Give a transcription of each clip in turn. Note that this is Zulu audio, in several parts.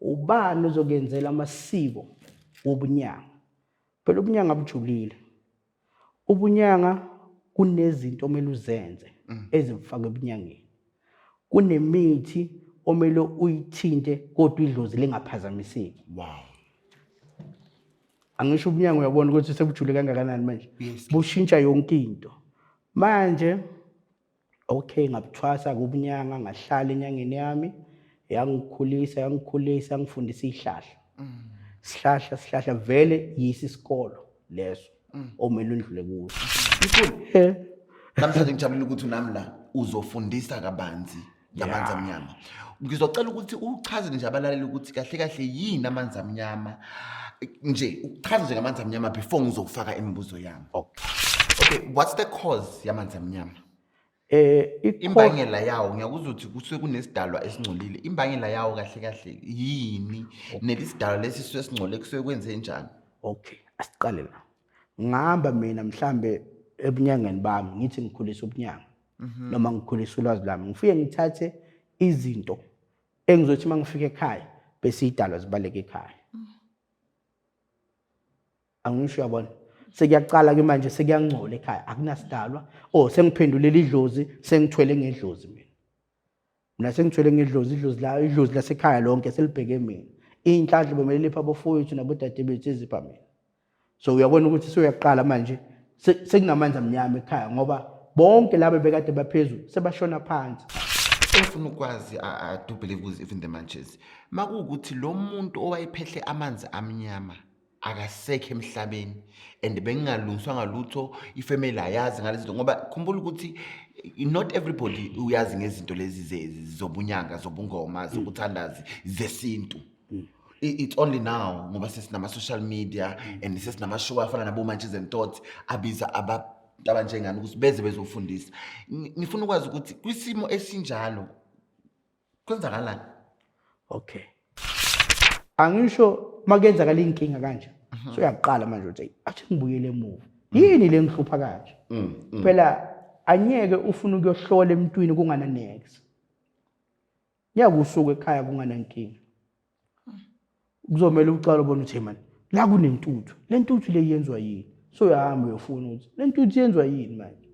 ubani ozokenzela amasiko wobunyanga. Phela ubunyanga bujulile. Ubunyanga kunezinto omele uzenze ezifaka ebunyangeni. Kunemithi omele uyithinte kodwa idlozi lingaphazamiseki. Wow. Angisho ubunyanga uyabona ukuthi sebujule kangakanani manje. Bushintsha yonke into. Manje okay ngabuthwasa kubunyanga ngahlala enyangeni yami yangikhulisa yangifundisa ihlahla. Sihlahla vele yisi isikolo leso omele undlule kuso. Mfuni. Namhlanje ngijabulile ukuthi nami la uzofundisa kabanzi ngamanzi amnyama. Ngizocela ukuthi uchaze nje abalaleli ukuthi kahle yini amanzi amnyama. Nje uchaze nje ngamanzi amnyama before ngizokufaka imibuzo yami. Okay, what's the cause yamanzi amnyama? Imbangela yawo ngiyakuzwa ukuthi kusuke kunesidalwa esingcolile. Imbangela yawo kahle yini? Nelisidalwa lesi esingcole kusuke kwenze njani? Okay, asiqale la. Ngihamba mina mhlambe ebunyangeni bami ngithi ngikhulisa ubunyanga. Noma ngikhulisa ulwazi lami. Ngifike ngithathe izinto engizothi mangifika ekhaya bese idalwa zibaleke ekhaya. Angisho yabona. Sekuyaqala ke manje sekuyangcola ekhaya akunasidalwa sengiphendulela idlozi sengithwele ngedlozi mina sengithwele ngedlozi idlozi lasekhaya lonke selibheke mina inhlanhla bomele lepha abafowethu nabodade bethu ezipha mina so uyabona ukuthi soyaqala manje sekunamanzi amnyama ekhaya ngoba bonke labo bekade baphezulu sebashona phansi. Ufuna ukwazi I do believe was even the manches makuukuthi lo muntu owayephehle amanzi amnyama akasekho emhlabeni and bengingalungiswa ngalutho ifamily ayazi ngalezinto ngoba khumbula ukuthi not everybody uyazi ngezinto lezi zobunyanga zobungoma zokuthandazi zesintu. It's only now ngoba sesinama social media and sesinama show afana nabo Manches and Thoughts abiza abanjengani ukuthi beze bezofundisa. Ngifuna ukwazi ukuthi kwisimo esinjalo kwenzakalani? Okay. Angisho makenzakala inkinga kanje. So uyaqala manje uthi athi ngibuyele emuva. Yini le ngihlupha kanje? Phela anyeke ufuna ukuyohlola emntwini kungana next. Nyakusuka ekhaya kungana inkinga. Kuzomela ucala ubona uthi man la kunentuthu. Le ntuthu le yenzwa yini? So uyahamba uyofuna ukuthi le ntuthu yenzwa yini manje?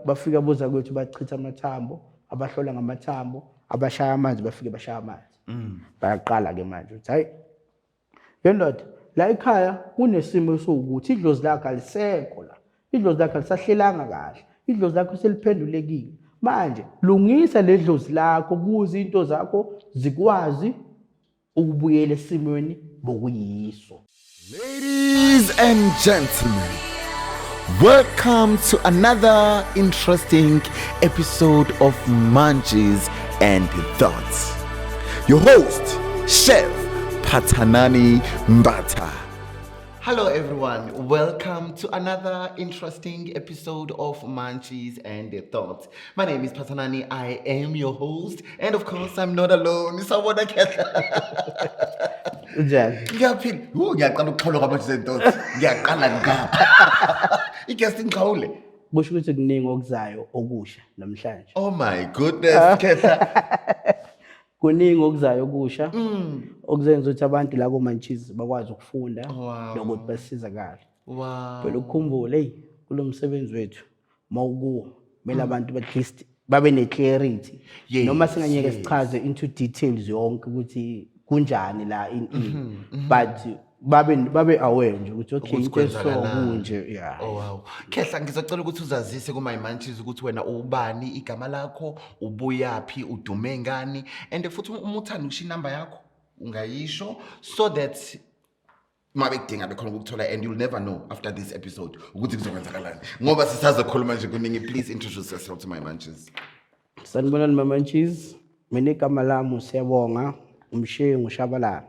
Bafika boza kwethu bachitha amathambo, abahlola ngamathambo, abashaya amanzi bafike bashaya amanzi. Bayaqala ke manje uthi hayi yendod la ekhaya kunesimo sokuthi idlozi lakhe alisekho la. Idlozi lakhe lisahlelanga kahle. Idlozi lakho seliphendulekile. Manje lungisa le dlozi lakho ukuze into zakho zikwazi ukubuyela esimweni bokuyiso. Ladies and gentlemen, welcome to another interesting episode of Manches and Thoughts. Your host, Chef Pathanani Mbata. Hello everyone, welcome to another interesting episode of Manches and Thoughts. My name is Pathanani, I am your host, and of course I'm not alone. Someone I can. Ngiyaphila. Ngiyaqala ukuxhola kwabantu zentothi. Ngiyaqala ngapha. Igesti ngiqhawule. Kusho ukuthi kuningi okuzayo okusha namhlanje. Oh my goodness, Khetha. Kuningi okuzayo okusha. Okuzenza ukuthi abantu la koManches bakwazi ukufunda nokuthi basizakale. Wow. Phela ukukhumbule kulomsebenzi wethu mawukuwo mele abantu at least babe neclarity. Noma singanyeke sichaze into details yonke ukuthi kunjani la but babe aware nje ukuthi okay into so kunje yeah. Oh wow. Khehla ngizocela ukuthi uzazise kuma Manches ukuthi wena ubani, igama lakho, ubuyapi, udume ngani and futhi uma uthanda ukusho inamba yakho ungayisho so that mabekudinga bekhona ukuthola and you'll never know after this episode ukuthi kuzokwenzakalani ngoba sisazokhuluma nje kuningi. Please introduce yourself to my Manches. Sanibonani my Manches, mina igama lami usiyabonga umshengu uShabalala.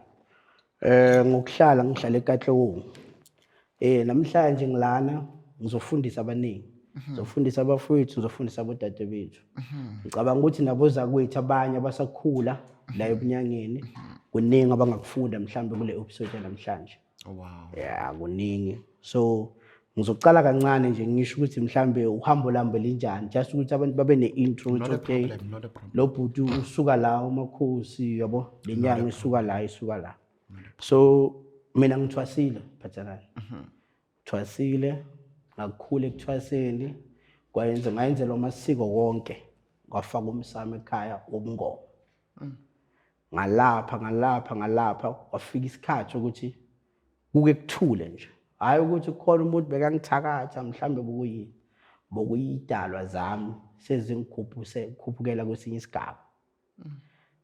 Ngokuhlala ngihlala eKatlehong. Namhlanje ngilana ngizofundisa abaningi. Ngizofundisa abafowethu, ngizofundisa abodade bethu. Ngicabanga ukuthi nabo zakwethu abanye abasakhula la ebunyangeni kuningi abangakufunda mhlambe kule episode namhlanje. Oh wow. Yeah, kuningi. So Ngizoqala kancane nje ngisho ukuthi mhlambe uhambo lambe linjani just ukuthi abantu babe ne-intro ukuthi okay Not a problem. lo bhuti usuka la umakhosi yabo lenyanga isuka la so mina ngithwasile phathanani thwasile ngakukhula ekuthwaseni ngayenzela amasiko wonke ngafaka umsamo ekhaya wobungoma ngalapha wafika isikhathi ukuthi kuke kuthule nje hayi ukuthi khona umuntu bekangithakatha mhlambe bokuyidalwa zami khuphukela kwesinye isigaba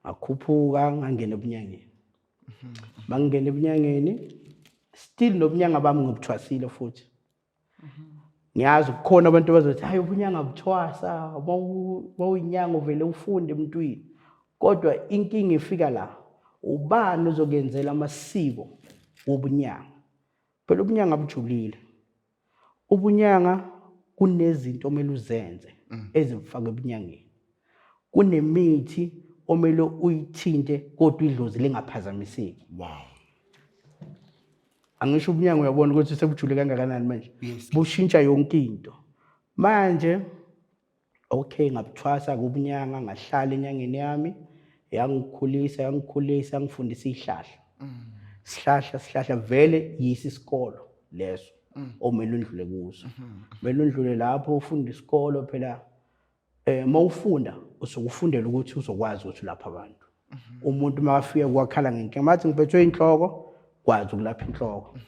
ngakhuphuka ngangena ebunyangeni mangena ebunyangeni still nobunyanga bami ngobuthwasile futhi ngiyazi kukhona abantu abazothi hayi ubunyanga buthwasa bawuyinyanga uvele ufunde emntwini kodwa inkinga ifika la ubani ozokenzela amasiko wobunyanga phela ubunyanga bujulile ubunyanga kunezinto omele uzenze ezifaka ebunyangeni kunemithi omele uyithinte kodwa idlozi lingaphazamiseki Wow. angisho ubunyanga uyabona ukuthi sebujule kangakanani manje Yes. bushintsha yonke into manje okay ngabuthwasa kubunyanga ngahlala enyangeni yami yangikhulisa yangifundisa isihlahla vele yisi isikolo leso omele undlule kuso mele undlule lapho ufunda isikolo phela mawufunda usukufundela ukuthi uzokwazi ukuthi lapha abantu umuntu makafika kwakhala ngenkinga mathi ngiphethwe inhloko kwazi ukulapha inhloko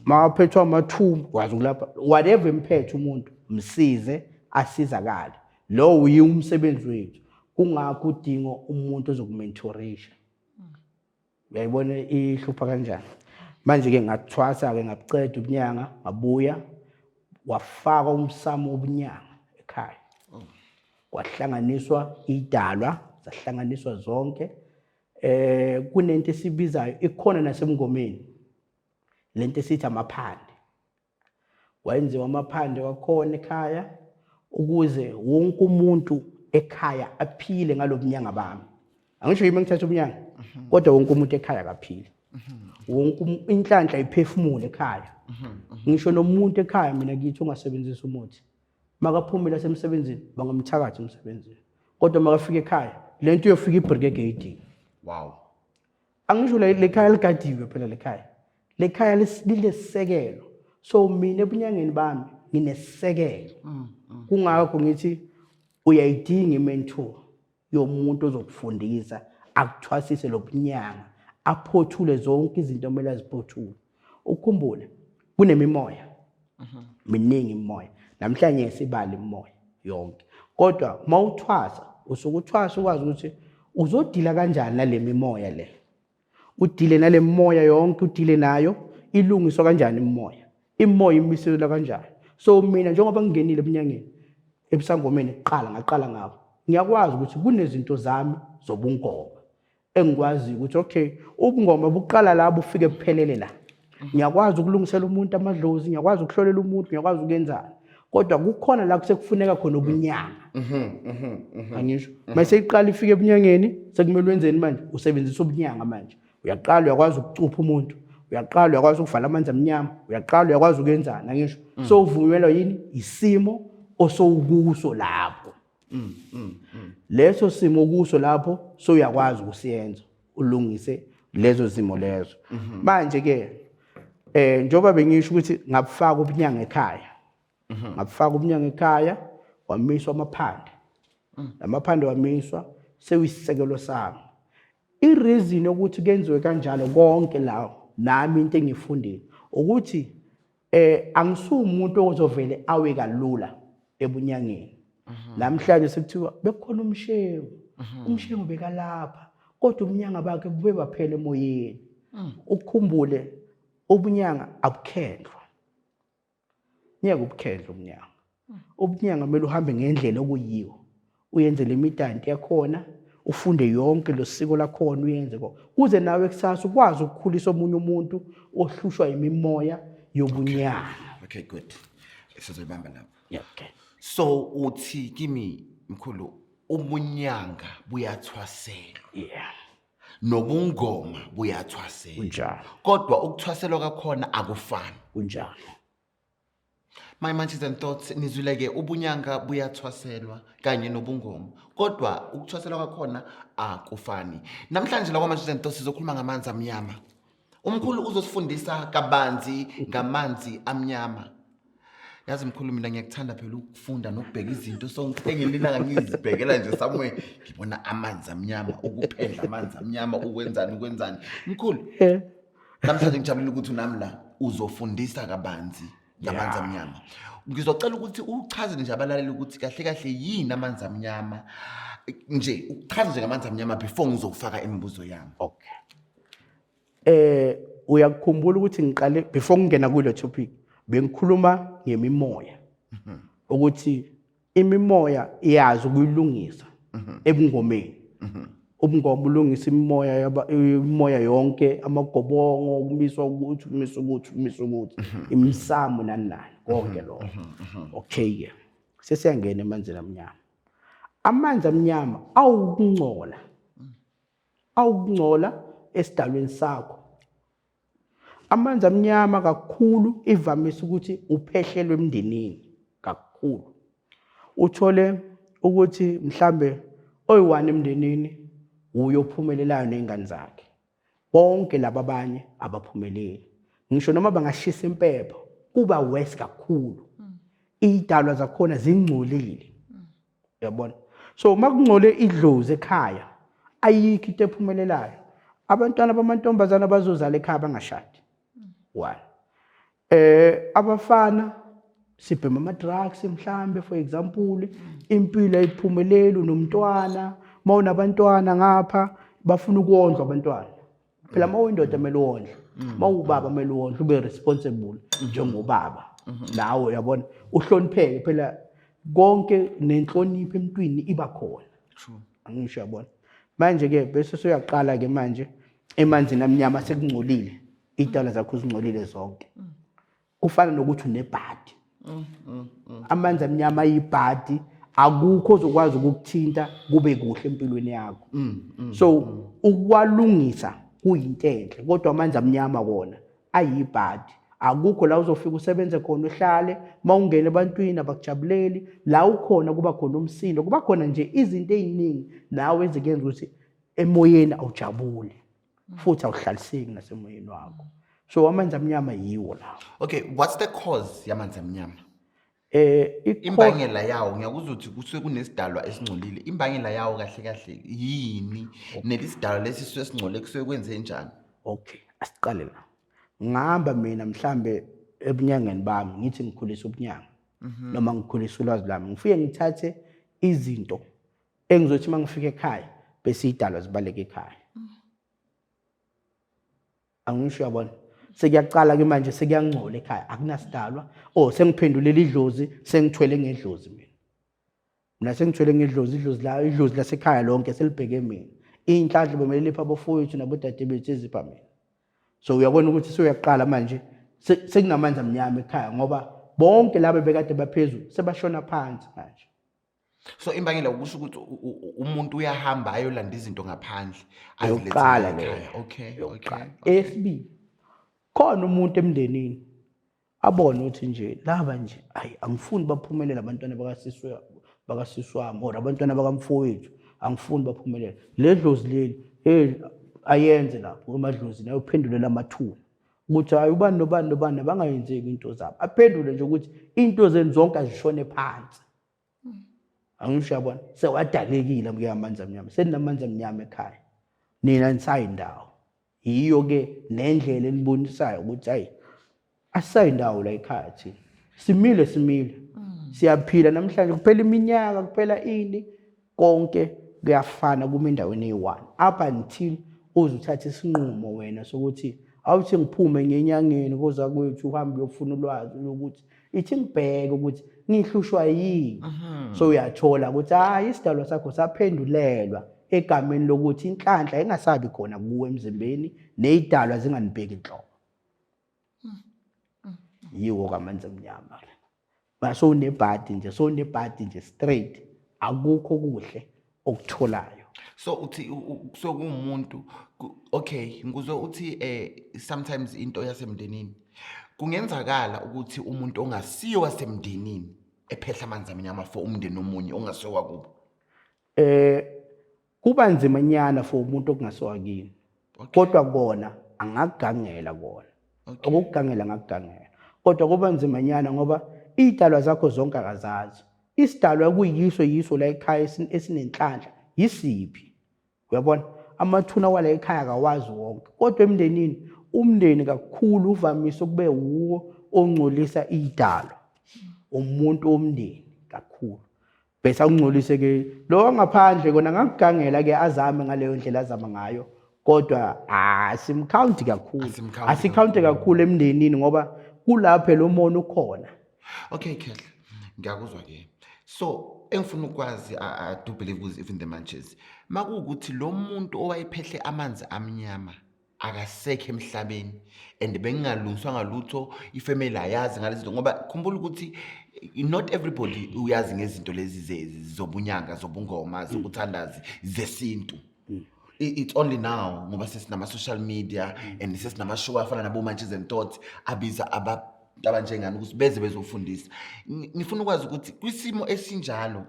maphethwe amathumbu kwazi ukulapha whatever imphethe umuntu msize asizakale lo uyi umsebenzi wethu kungakho udingo umuntu ozokumentorisha uyayibona ihlupha kanjani manje ke ngathwasa ke ngabuceda ubunyanga ngabuya wafaka umsamo wobunyanga ekhaya kwahlanganiswa idalwa zahlanganiswa zonke kunento esibizayo ikhona nasemngomeni lento esithi amaphande wayenziwa amaphande wakhona ekhaya ukuze wonke umuntu ekhaya aphile ngalobunyanga bami angisho yimi ngithatha ubunyanga kodwa wonke umuntu ekhaya akaphile wonke inhlanhla iphefumule ekhaya ngisho nomuntu ekhaya mina ngithi ungasebenzisa umuthi makaphumela semsebenzini bangamthakatha emsebenzini kodwa makafika ekhaya lento uyofika ibreak egate Wow. angisho lekhaya ligadiwe phela lekhaya lilesisekelo so mina ebunyangeni bami nginesisekelo kungakho ngithi uyayidinga imentor yomuntu ozokufundisa akuthwasise lobunyanga aphothule zonke izinto omele aziphothule ukukhumbule kunemimoya miningi imimoya namhlanje sibala imimoya yonke kodwa mawuthwasa usukuthwasa ukwazi ukuthi uzodila kanjani nale mimoya le udile nale mimoya yonke udile nayo ilungiswa kanjani imimoya imiselwa kanjani so mina njengoba ngingenile ebunyangeni ebusangomeni ngaqala ngabo ngiyakwazi ukuthi kunezinto zami zobungoma engikwazi ukuthi okay ubungoma buqala la bufike kuphelele la ngiyakwazi ukulungisela umuntu amadlozi ngiyakwazi ukuhlolela umuntu ngiyakwazi ukuyenzana kodwa kukhona la sekufuneka khona ubunyanga angisho mase iqala ifike ebunyangeni sekumele wenzeni manje usebenzisa ubunyanga manje uyaqala uyakwazi ukucupha umuntu uyaqala uyakwazi ukuvala amanzi amnyama uyaqala uyakwazi ukuyenzana angisho so uvunyelwa yini isimo osowukuso lapho leso simo kuso lapho so uyakwazi ukusiyenza ulungise lezo zimo lezo manje ke njoba bengisho ukuthi ngabufaka ubunyanga ekhaya wamiswa amaphande lamaphande wamiswa sewisisekelo sami ireason ukuthi kenziwe kanjalo konke lawo nami into engifundile ukuthi angisumuntu ozovele awe kalula ebunyangeni namhlanje sekuthiwa bekhona umshengu bekalapha kodwa ubunyanga bakhe bube baphela emoyeni ukukhumbule ubunyanga abukhendlwa ngeke ubukhendle ubunyanga kumele uhambe ngendlela okuyiyo uyenze lemidanti yakhona ufunde yonke lo siko lakhona uyenze kuze nawe kusasa ukwazi ukukhulisa omunye umuntu ohlushwa yimimoya yobunyanga. Okay, good. Sizoyibamba lapho. Yeah, okay. So uthi kimi mkhulu ubunyanga buyathwaselwa. Yeah. Nobungoma buyathwaselwa. Unjalo. Kodwa ukuthwaselwa kakhona akufani. Unjalo. My Munchies and Thoughts nizwileke ubunyanga buyathwaselwa kanye nobungoma. Kodwa ukuthwaselwa kwakhona akufani. Namhlanje la kwa Munchies and Thoughts sizokhuluma ngamanzi amnyama. Umkhulu uzosifundisa kabanzi ngamanzi amnyama. Yazi mkhulu mina ngiyakuthanda phela ukufunda nokubheka izinto so ngililanga ngizibhekela nje somewhere ngibona amanzi amnyama ukuphendla amanzi amnyama ukwenzani. Mkhulu. Namhlanje ngijabulile ukuthi nami la uzofundisa kabanzi ngamanzi amnyama. Ngizocela ukuthi uchaze nje abalaleli ukuthi kahle yini amanzi amnyama nje uchaze nje ngamanzi amnyama before ngizokufaka imibuzo yami. Okay. Uyakukhumbula ukuthi ngiqale before ngingena kule topic bengikhuluma ngemimoya ukuthi imimoya iyazi ukuyilungisa ebungomeni. Ubungoma ulungisa imimoya yonke amagobongo ukumiswa ukuthi imisamo nani konke lokho. Okay ke sesiyangena emanzini amnyama. Amanzi amnyama awukungcola esidalweni sakho. Amanzi amnyama kakhulu ivamise ukuthi uphehlelwe emndenini kakhulu. Uthole ukuthi mhlambe oyi1 emndenini uyophumelelayo nezingane zakhe. Bonke laba abanye abaphumeleli. Ngisho noma bangashisa impepho kuba worse kakhulu. Idalwa zakhona zingcolile. Uyabona? So makungcole idlozi ekhaya ayikho into ephumelelayo. Abantwana bamantombazana bazozala ekhaya bangashadi. 1. Abafana sibhema ama drugs mhlambe for example impilo ayiphumeleli unomntwana mawunabantwana ngapha bafuna ukondla abantwana. Phela mawuyindoda kumele uwondle. Mawubaba kumele uwondle ube responsible njengobaba. Nawe uyabona uhlonipheke phela konke nenhlonipho emntwini iba khona. True. Angisho yabona. Manje ke bese soyaqala ke manje emanzini amnyama sekungcolile. Idala zakho zingcolile zonke. Kufana nokuthi unebhadi. Amanzi amnyama ayibhadi akukho ozokwazi ukukuthinta kube kuhle empilweni yakho. So ukwalungisa kuyinto enhle kodwa amanzi amnyama wona ayibhadi. Akukho la uzofika usebenze khona uhlale mawungena ebantwini abakujabuleli la ukhona kuba khona umsindo kuba khona nje izinto eziningi nawe ezikuyenza ukuthi emoyeni awujabule futhi awuhlaliseki nasemoyeni wakho. So amanzi amnyama yiwo la. Okay, what's the cause yamanzi amnyama? Imbangela yawo ngiyakuzwa ukuthi kusuke kunesidalwa esingcolile. Imbangela yawo kahle yini? Nelisidalwa lesi esingcole kusuke kwenze njani? Okay, asiqale la. Ngihamba mina mhlambe ebunyangeni bami ngithi ngikhulisa ubunyanga noma ngikhulisa ulwazi lami ngifike ngithathe izinto engizothi mangifika ekhaya bese idalwa zibaleke ekhaya. Angisho yabona sekuyaqala ke manje sekuyangcola ekhaya akunasidalwa sengiphendulela idlozi sengithwele ngedlozi mina sengithwele ngedlozi idlozi lasekhaya lonke selibheke mina inhlanhla bomele lepha abafowethu nabodade bethu ezipha mina. So uyabona ukuthi soyaqala manje sekunamanzi amnyama ekhaya ngoba bonke laba bekade baphezulu sebashona phansi manje. So imbangela ukusho ukuthi umuntu uyahamba ayolanda izinto ngaphandle ayoqala ekhaya. Okay. Esibili khona umuntu emndenini abone ukuthi nje laba nje angifuni baphumelele abantwana bakasiswami or abantwana bakamfowethu angifuni baphumelele. Ledlozi leli ayenze lapho emadlozini ayophendulela amathuna ukuthi hayi ubani nobani bangayenzeki into zabo aphendule nje ukuthi into zenu zonke azishone phansi. Angisho yabona sewadalekile mke amanzi amnyama seninamanzi amnyama ekhaya nina nisayindawo yiyo ke nendlela enibonisayo ukuthi hayi asayindawo la ekhaya thina simile siyaphila namhlanje kuphela iminyaka kuphela ini konke kuyafana kuma endaweni eyi1 up until uzuthatha isinqumo wena sokuthi awuthi ngiphume ngenyangeni koza kwethu uhambe uyofuna ulwazi lokuthi ithi ngibheke ukuthi ngihlushwa yini. So uyathola ukuthi isidalwa sakho saphendulelwa egameni lokuthi inhlanhla engasabi khona kuwe emzimbeni nezidalwa zinganibheki inhloko. Yiwo kamanzi amnyama. Base unebhadi nje straight akukho kuhle okutholayo. So uthi so kumuntu okay ngizwe uthi sometimes into yasemndenini kungenzakala ukuthi umuntu ongasiyo wasemndenini ephehla amanzi amnyama for umndeni omunye ongasiyo wakubo. Kuba nzimanyana for umuntu okungasowakini. Kodwa kona angakugangela kona. Okugangela ngakugangela. Kodwa kuba nzimanyana ngoba idalwa zakho zonke akazazi. Isidalwa kuyiso la ekhaya esinenhlanhla yisiphi. Uyabona? Amathuna wala ekhaya akawazi wonke. Kodwa emndenini umndeni kakhulu uvamise ukube uwo ongcolisa idalwa. Umuntu omndeni kakhulu. Bese ungcolise ke lo ngaphandle kona ngakugangela ke azame ngaleyo ndlela azama ngayo. Kodwa asimcounti kakhulu. Asicounti kakhulu emndenini ngoba kulapho lo mono ukhona. Okay, Khehle. Ngiyakuzwa ke. So, engifuna ukwazi I do believe was even the manches. Makuukuthi lo muntu owayephehle amanzi amnyama akasekho emhlabeni and bengingalungiswa ngalutho ifamily ayazi ngalezinto ngoba khumbula ukuthi not everybody uyazi ngezinto lezi zobunyanga zobungoma zokuthandazi zesintu. It's only now ngoba sesinama social media and sesinama show afana nabo Manches and Thoughts abiza abanjengani ukuthi beze bezofundisa. Ngifuna ukwazi ukuthi kwisimo esinjalo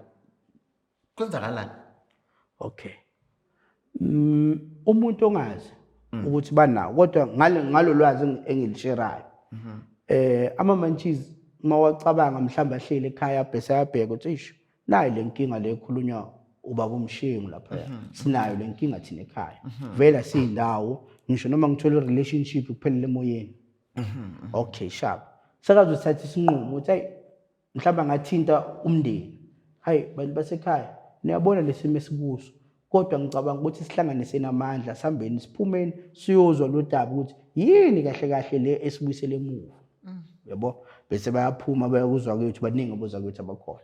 kwenzakalani? Okay. Umuntu ongazi ukuthi banawo kodwa ngalo lwazi engilisherayo. Ama Manches mawacabanga mhlamba ahlele ekhaya bese ayabheka ukuthi isho nayo lenkinga lekhulunywa ubaba umshengu lapha. Sinayo lenkinga thina ekhaya. Vela siyindawo ngisho noma ngithola relationship kuphelele emoyeni. Okay, sharp. Sakaze uthatha isinqumo uthi hey mhlamba ngathinta umndeni. Hayi bantu basekhaya niyabona lesimo esikuso. Kodwa ngicabanga ukuthi sihlanganise namandla sihambeni siphumeni siyozwa lo daba ukuthi yini kahle le esibuyisele emuva. Yabo bese bayaphuma bayakuzwa kwethu baningi abozwa kwethu abakhona.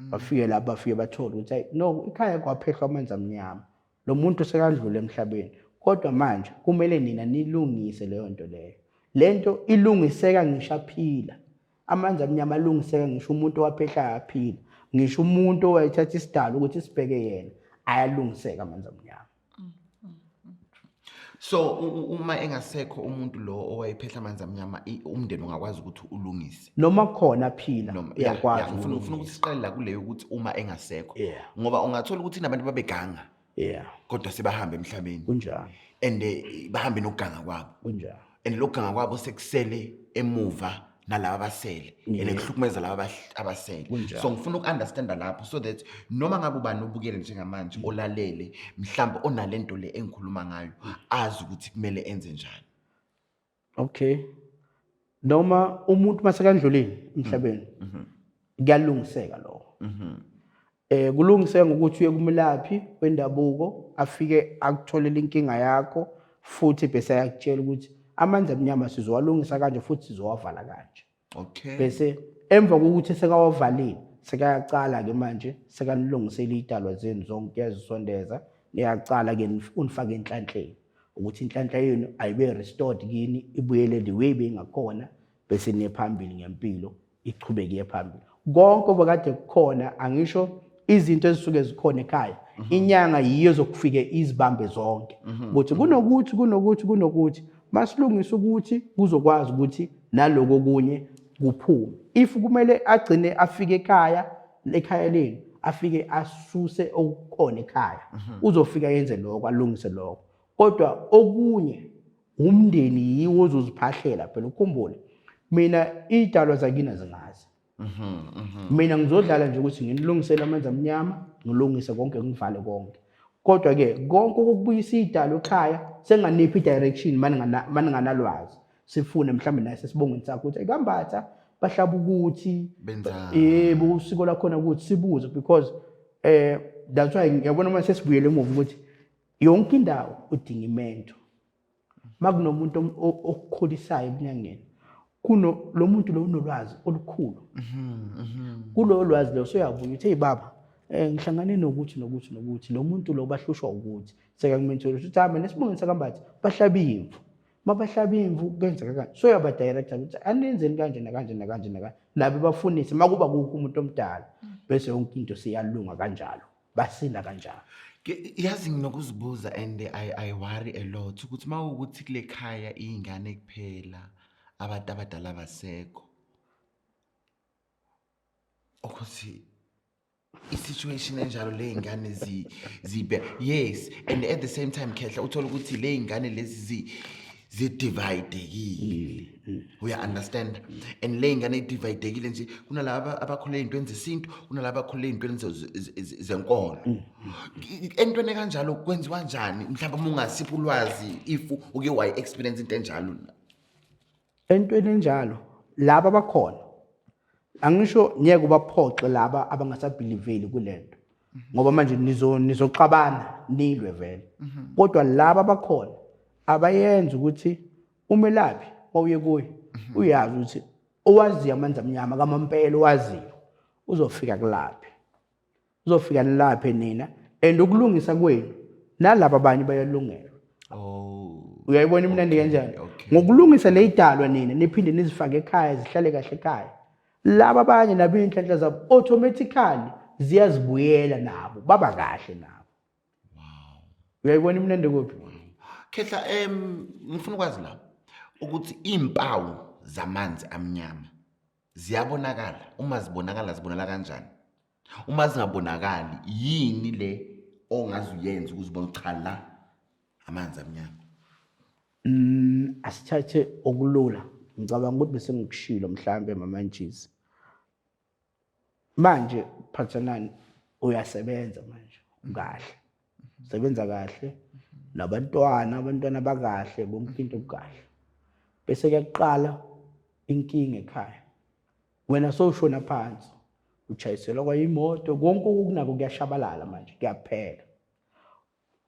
Bafike la bafike bathola ukuthi hey no ekhaya kwaphehlwa amanzi amnyama. Lo muntu sekadlule emhlabeni. Kodwa manje kumele nina nilungise leyo nto leyo. Lento ilungiseka ngisho aphila. Amanzi amnyama alungiseka ngisho umuntu owaphehla aphila. Ngisho umuntu owayethatha isidalo ukuthi sibheke yena ayalungiseka amanzi amnyama. So uma engasekho umuntu lo owayephehla amanzi amnyama umndeni ungakwazi ukuthi ulungise. Noma khona phila uyakwazi. Ngifuna ukuthi siqale la kuleyo ukuthi uma engasekho ngoba ungathola ukuthi nabantu babeganga. Kodwa sebahambe emhlabeni. Kunjani? And bahambe nokuganga kwabo. Kunjani? And lokuganga kwabo sekusele emuva nalabo abasele enekuhlukumeza labo abasele. So ngifuna ukunderstanda lapho so that noma ngabe ubani obukele njengamanje olalele mhlawumbe onalento le engikhuluma ngayo azi ukuthi kumele enze njani. Okay. Noma umuntu masekandlulile emhlabeni kuyalungiseka lokho. Kulungiseka ngokuthi uye kumlaphi wendabuko afike akutholele inkinga yakho futhi bese ayakutshela ukuthi amanzi amnyama sizowalungisa kanje futhi sizowavala kanje. Okay. Bese emva kokuthi sekawavalile sekayacala ke manje sekanilungisela idalwa zenu zonke yazisondeza niyacala ke unifake enhlanhleni ukuthi inhlanhla yenu ayibe restored kini ibuyele the way bengakhona bese nephambili ngempilo ichubeke phambili. Konke obakade kukhona angisho izinto ezisuke zikhona ekhaya inyanga yiyo zokufike izibambe zonke ukuthi kunokuthi masilungisa ukuthi kuzokwazi ukuthi naloko kunye kuphume. If kumele agcine afike ekhaya leni afike asuse okukhona ekhaya uzofika yenze lokho alungise lokho. Kodwa okunye umndeni yiwo ozoziphahlela phela ukhumbule mina idalwa zakina zingazi. Mina ngizodlala nje ukuthi nginilungisele amanzi amnyama ngilungise konke ngivale konke. Kodwa ke konke ukubuyisa idalo ekhaya senganiphi direction manje nganalwazi sifune mhlambe naye sesibongweni sakho ukuthi ekambatha bahlaba ukuthi yebo usiko lakhona ukuthi sibuze because that's why ngiyabona manje sesibuyele emuva ukuthi yonke indawo udinga imento. Makunomuntu okukholisayo ebunyangeni kuno lo muntu lo unolwazi olukhulu. Kulo lwazi lo soyavuka uthi hey baba ngihlangane nokuthi lo muntu lo bahlushwa ukuthi sekakumenthela ukuthi hamba nesibongeni sakambathi bahlaba imvu. Mabahlaba imvu kwenzeka kanje so yaba director ukuthi anenzeni kanje nakanje labe bafundise makuba kukho umuntu omdala bese yonke into siyalunga kanjalo basinda kanjalo. Yazi nginokuzibuza and I worry a lot ukuthi mawukuthi kule khaya ingane kuphela abantu abadala basekho ukuthi i-situation enjalo ley'ngane zibe yes, and at the same time Khehla uthola ukuthi ley'ngane lezi zidivayidekile. Uya-understand? And ley'ngane ey'divayidekile nje kunalaba abakholelwa ey'ntweni zesintu, kunalaba abakholelwa ey'ntweni zenkolo. Entweni kanjalo kwenziwa njani? Mhlawumbe uma ungasipha ulwazi if uke wayi-experience into enjalo. Entweni enjalo laba bakhona angisho ngeke ubaphoxe laba abangasabeliveli kulento ngoba manje nizoxabana nilwe vele kodwa laba bakhona abayenza ukuthi umelaphi mawuye kuye uyazi ukuthi owaziyo amanzi amnyama kamampela owaziyo uzofika nilaphe nina and ukulungisa kwenu nalabo abanye bayalungela. Uyayibona imnandi kanjani? Ngokulungisa leyidalwa nina niphinde nizifake ekhaya zihlale kahle ekhaya. Laba abanye nabo inhlanhla zabo automatically ziyazibuyela nabo baba kahle nabo. Uyayibona imnandi kuphi? Khehla ngifuna ukwazi la ukuthi impawu zamanzi amnyama ziyabonakala. Uma zibonakala zibonakala kanjani? Uma zingabonakali yini le ongazuyenza ukuzibona cha la amanzi amnyama? Asithathe okulula. Ngicabanga ukuthi bese ngikushilo mhlambe mamantshisi. Manje phathanani uyasebenza manje kahle. Usebenza kahle abantwana bakahle bonke into kahle. Bese kuyaqala inkinga ekhaya. Wena sowushona phansi uchayiselwa kwayimoto konke okunako kuyashabalala manje kuyaphela.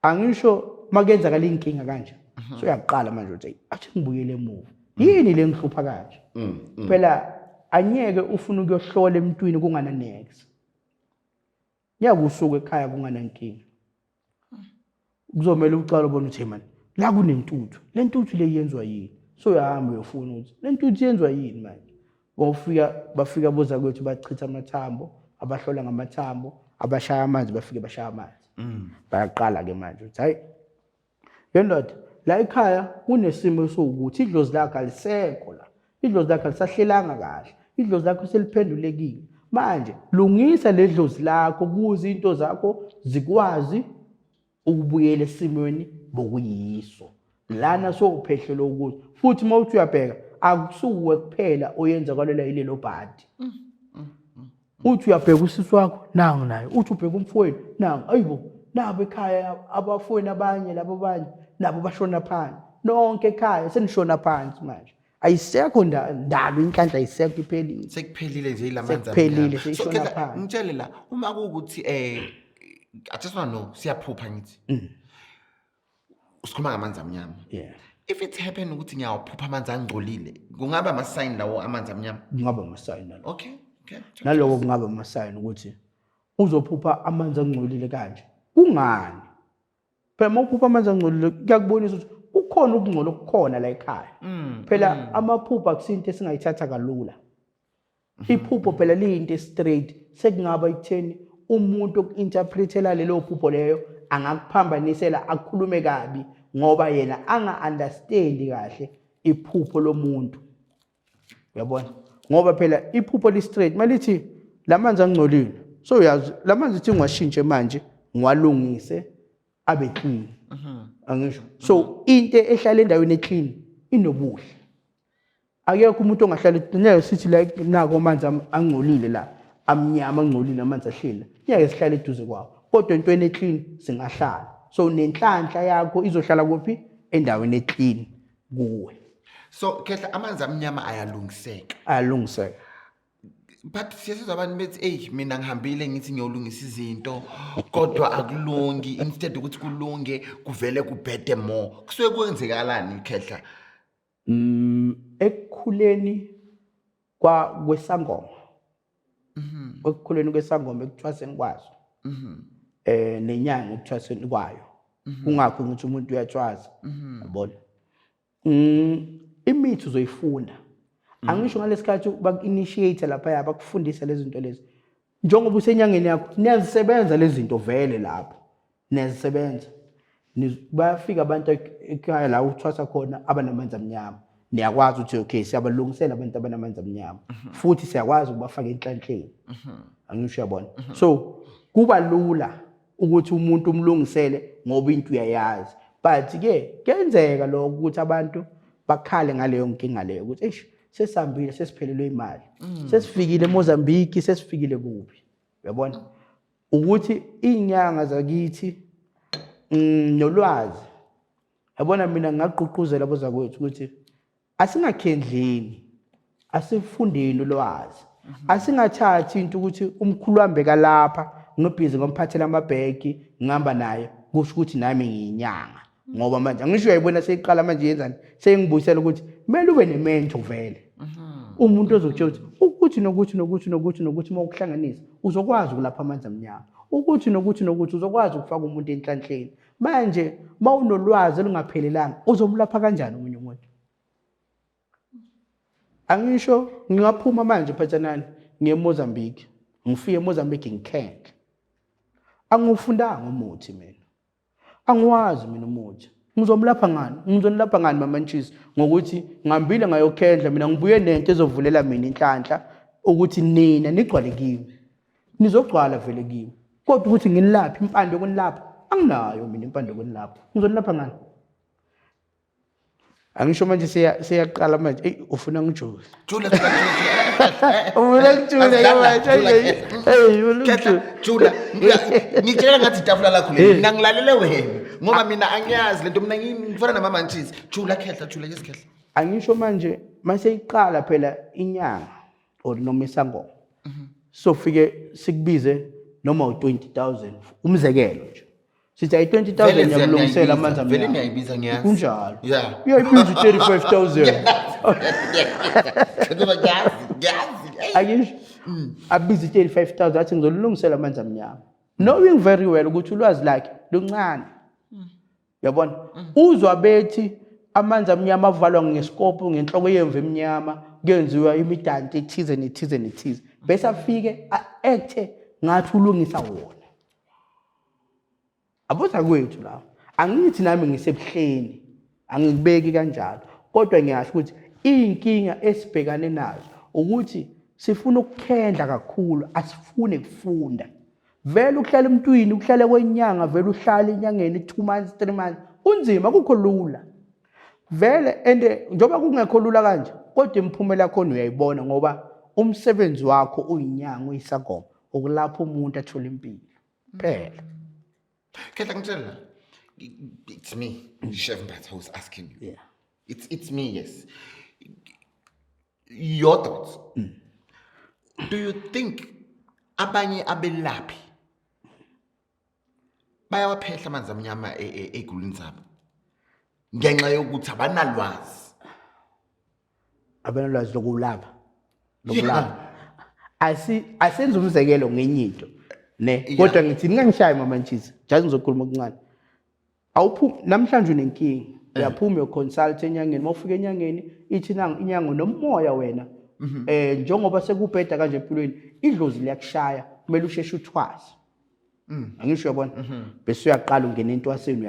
Angisho makenzakala inkinga kanje so uyaqala manje uthi athi ngibuyele emuva. Yini le ngihlupha kanje? Phela anyeke ufuna ukuyohlola emntwini kungana next. Yakusuka ekhaya kungana inkinga. Kuzomela ucala ubona ukuthi man la kunentuthu. Le ntuthu le yenziwa yini? So uyahamba uyofuna ukuthi le ntuthu yenziwa yini manje? Bafika boza kwethu bachitha amathambo, abahlola ngamathambo, abashaya amanzi bafike bashaya amanzi. Bayaqala ke manje uthi hayi yondoda la ekhaya kunesimo sokuthi idlozi lakho alisekho la. Idlozi lakho lisahlelanga kahle. Idlozi lakho seliphendulekile. Manje lungisa le dlozi lakho kuze into zakho zikwazi ukubuyela esimweni bokuyiso. Lana sowuphehlelo ukuthi futhi mawuthi uyabheka akusuwe kuphela oyenza kwalela ilelo bhadi. Uthi uyabheka usisi wakho nangu naye. Uthi ubheka umfowenu nangu ayibo nabo ekhaya abafowenu abanye labo abanye nabo bashona phansi. Nonke ekhaya senishona phansi manje. Ayisekho ndalo inhlanhla ayisekho iphelile. Sekuphelile nje ilamanzi amnyama. Sekuphelile seyishona phansi. Ngitshele la uma kuukuthi I just want to know siyaphupha ngithi. Usikhuluma ngamanzi amnyama. Yeah. If it happen ukuthi ngiyawaphupha amanzi angcolile kungaba ama sign lawo amanzi amnyama? Kungaba ama sign nalo. Okay. Naloko kungaba ama sign ukuthi uzophupha amanzi angcolile kanje. Kungani? Phela mawuphupha amanzi angcolile kuyakubonisa ukuthi kukhona ukungcola okukhona la ekhaya. Phela amaphupho akusinto esingayithatha kalula. Iphupho phela liyinto straight sekungaba ikutheni umuntu oku-interpretela lelo phupho leyo angakuphambanisela akhulume kabi ngoba yena anga-understand kahle iphupho lomuntu. Uyabona? Ngoba phela iphupho li straight malithi lamanzi angcolile. So uyazi lamanzi ithi ngiwashintshe manje ngiwalungise abe clean. Angisho. So into ehlala endaweni eclean inobuhle. Akekho umuntu ongahlala eqinile sithi like nako amanzi angcolile la amnyama angcolile amanzi ahlile. Ngeke sihlale eduze kwawo. Kodwa entweni eclean singahlala. So nenhlanhla yakho izohlala kuphi? Endaweni eclean kuwe. So Khehla amanzi amnyama ayalungiseka. Ayalungiseka. But siyasizwa abantu bethi mina ngihambile ngithi ngiyolungisa izinto kodwa akulungi instead ukuthi kulunge kuvele kubhede more. Kusuke kwenzekalani Khehla? Ekukhuleni kwesangoma. Ekukhuleni kwesangoma ekuthwaseni kwazo. Nenyanga ekuthwaseni kwayo. Kungakho ngithi umuntu uyathwasa. Yabona? Imithi uzoyifunda. Angisho ngalesikhathi baku-initiate lapha yabakufundisa lezi zinto lezi. Njengoba usenyangeni yakho niyazisebenza lezi zinto vele lapho. Niyazisebenza. Bayafika abantu ekhaya la uthwasa khona abanamanzi amnyama. niyakwazi ukuthi okay siyabalungisela abantu abanamanzi amnyama futhi siyakwazi ukubafaka enhlanhleni angisho uyabona so kuba lula ukuthi umuntu umlungisele ngoba into uyayazi but ke kuyenzeka lokho ukuthi abantu bakhale ngaleyo nkinga leyo ukuthi eish sesihambile sesiphelelwe imali sesifikile eMozambique sesifikile kuphi uyabona ukuthi inyanga zakithi nolwazi yabona mina ngaqhuquzela abozakwethu ukuthi asingakhendleni asifundeni ulwazi asingathathi into ukuthi umkhulu wambe kalapha ngibhizi ngomphathela amabheki ngihamba naye kusho ukuthi nami ngiyinyanga ngoba manje angisho uyayibona seyiqala manje yenzani sengibuyisela ukuthi kumele ube nemento vele umuntu ozotshela ukuthi mawukuhlanganisa uzokwazi ukulapha amanzi amnyama ukuthi uzokwazi ukufaka umuntu enhlanhleni manje mawunolwazi olungaphelelanga uzomlapha kanjani umunye umuntu angisho ngingaphuma manje phathanani ngiye eMozambique ngifike eMozambique ngikhenke angufundanga umuthi mina angiwazi mina umuthi ngizomlapha ngani mama Ntshisi ngokuthi ngihambile ngayokhendla mina ngibuye nento ezovulela mina inhlanhla ukuthi nina nigcwale kimi nizogcwala vele kimi kodwa ukuthi nginilapha impande yokunilapha anginayo mina impande yokunilapha ngizonilapha ngani angisho manje seyaqala manje ufuna ngijule Jula ufuna ngijule Jula ngitshela ngathi itafula lakho le mina ngilalele wena ngoba mina angiyazi lento mina ngifana namama Ntshisi Jula yesikhehla angisho manje mase iqala phela inyanga or noma isangoma so fike sikubize noma u20,000 umzekelo nje sithi ay 20,000 yamlungisela amanzi amnyama vele niyayibiza ngiyazi kunjalo yeah uyayibiza 35,000 ngoba ngiyazi angisho abiza 35,000 athi ngizolungisela amanzi amnyama knowing very well ukuthi ulwazi lakhe luncane yabona uzwa bethi amanzi amnyama avalwa ngesikopo ngenhloko yemvu emnyama kuyenziwa imidanti ethize bese afike act ngathi ulungisa wona abuza kwethu la angithi nami ngisebuhleni angikubeki kanjalo kodwa ngiyasho ukuthi inkinga esibhekane nazo ukuthi sifuna ukukhendla kakhulu asifune kufunda vele ukuhlala emntwini ukuhlala kwenyanga vele uhlala enyangeni 2 months 3 months kunzima kukho lula vele ende njoba kungekho lula kanje kodwa imphumela khona uyayibona ngoba umsebenzi wakho uyinyanga uyisangoma ukulapha umuntu athola impilo phela Khetha ngitshela it's me Chef Mbatha who's asking you yeah it's me yes your thoughts do you think abanye abelaphi bayawaphehla amanzi amnyama egulini zabo ngenxa yokuthi abanalwazi lokulapha asenze umzekelo ngenye into ne kodwa ngithi ningangishayi mama Ntshisi jazi ngizokhuluma okuncane awuphumi namhlanje unenkinga uyaphuma uyoconsult enyangeni mawufika enyangeni ithi inyango nomoya wena njengoba sekubheda kanje empilweni idlozi liyakushaya kumele usheshe uthwase angisho yabona bese uyaqala ungena entwaseni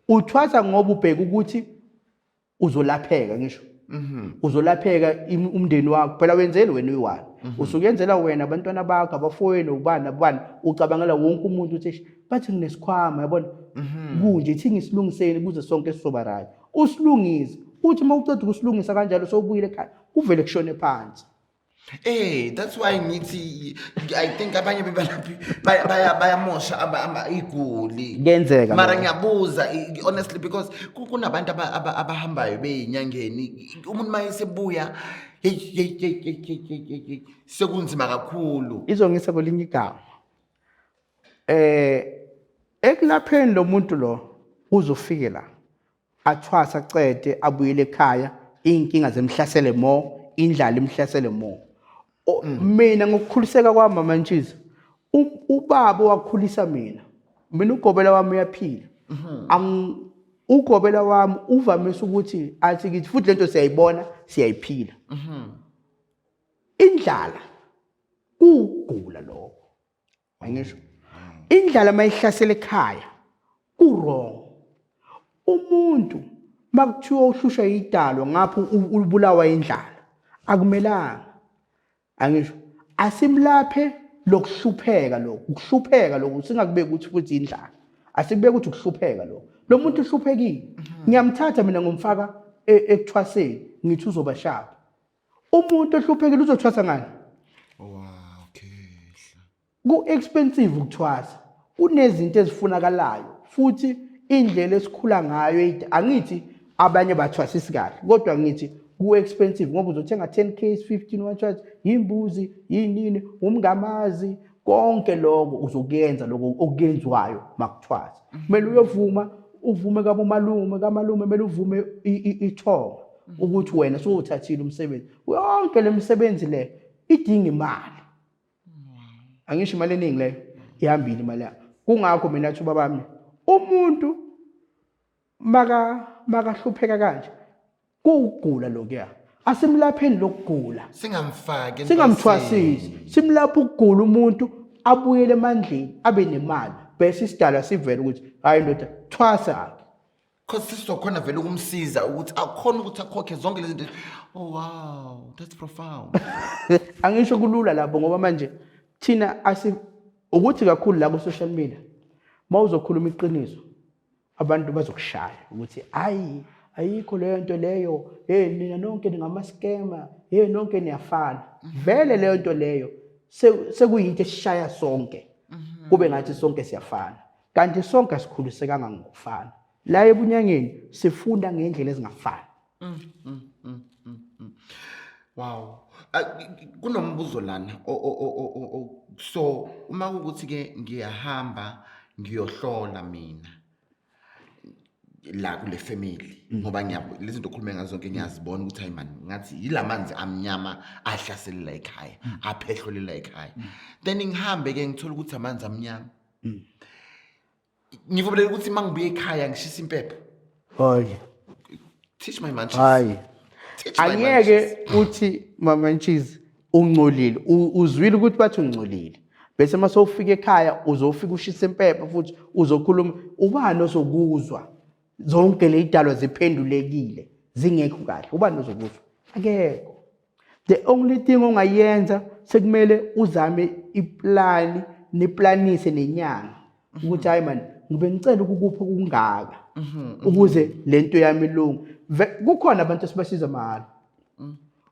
uthwasa ngoba ubheka ukuthi uzolapheka ngisho uzolapheka umndeni wakho phela wenzele wena uyiwani usukuyenzela wena abantwana bakho abafowenu ubani ucabangela wonke umuntu uthi bathi nginesikhwama yabona kunje ithi ngisilungiseni kuze sonke sizoba right usilungise uthi mawuceda ukusilungisa kanjalo sowubuyile ekhaya uvele kushone phansi that's why ngithi I think abanye bebelaphi bayamosha iguli kuyenzeka mara ngiyabuza honestly because kunabantu abahambayo beyinyangeni umuntu mayesebuya hey sekunzima kakhulu izongisa kolinye igama ekulapheni lo muntu lo uzofike la athwasa acede abuyele ekhaya inkinga zemhlasele mo indlala imhlasele mo mina ngokukhuliseka kwami mama Ntshisi ubaba wakhulisa mina ugobela wami uyaphila ugobela wami uvamise ukuthi athi kithi futhi lento siyayibona siyayiphila indlala kugula lokho angisho indlala mayihlasela ekhaya kurong umuntu makuthiwa uhlushwa idalo ngapho ubulawa indlala akumelanga angisho asimlaphe lokuhlupheka ukuhlupheka singakubeki ukuthi futhi indlala asikubeki ukuthi ukuhlupheka lo muntu uhluphekile ngiyamthatha mina ngomfaka ekuthwaseni ngithi uzoba sharp umuntu ohluphekile uzothwasa ngani ku expensive ukuthwasa kunezinto ezifunakalayo futhi indlela esikhula ngayo angithi abanye bathwasisi kahle kodwa ngithi ku expensive ngoba uzothenga 10k 15 wathwasa imbuzi yinini umngamazi konke lokho uzokuyenza lokho okuyenzwayo makuthwasa kumele uyovuma uvume kamalume kumele uvume ithonga ukuthi wena sowuthathile umsebenzi yonke lemisebenzi le idinga imali angisho imali eningi leyo ihambile imali yakho kungakho mina athi babami umuntu makahlupheka kanje kugula lokuya asimlapheni lokugula singamthwasisi simlapha ukugula umuntu abuyele emandleni abe nemali bese isidalwa sivele ukuthi hayi ndoda thwasa because sizokhona vele ukumsiza ukuthi akhona ukuthi akhokhe zonke lezi zinto. Oh wow, that's profound. Angisho kulula lapho ngoba manje thina ukuthi kakhulu la ku social media mawuzokhuluma iqiniso abantu bazokushaya ukuthi ayikho leyo nto leyo nina nonke ningama scammer nonke niyafana vele leyo nto leyo sekuyinto esishaya sonke kube ngathi sonke siyafana kanti sonke asikhulisekanga ngokufana la ebunyangeni sifunda ngendlela ezingafani. Wow. Kunombuzo lana so uma ukuthi ke ngiyahamba ngiyohlola mina la kule family ngoba lezi zinto okhuluma ngazo zonke ngiyazibona ukuthi hayi man ngathi yilamanzi amnyama ahlaselela ekhaya aphehlolela ekhaya then ngihambe ke ngithola ukuthi amanzi amnyama ngivumeleke ukuthi mangibuye ekhaya ngishisa impepho teach my manches hayi anyeke uthi mamanches ungcolile uzwile ukuthi bathi ungcolile bese mase ufika ekhaya uzofika ushisa impepho futhi uzokhuluma ubani ozokuzwa zonke le idalwa ziphendulekile zingekho kahle ubani ozokuzwa akekho. The only thing ongayenza sekumele uzame iplani neplanise nenyanga ukuthi hayi man ngibe ngicela ukukupha kungaka ukuze lento yami ilungu kukhona abantu esibasiza mahala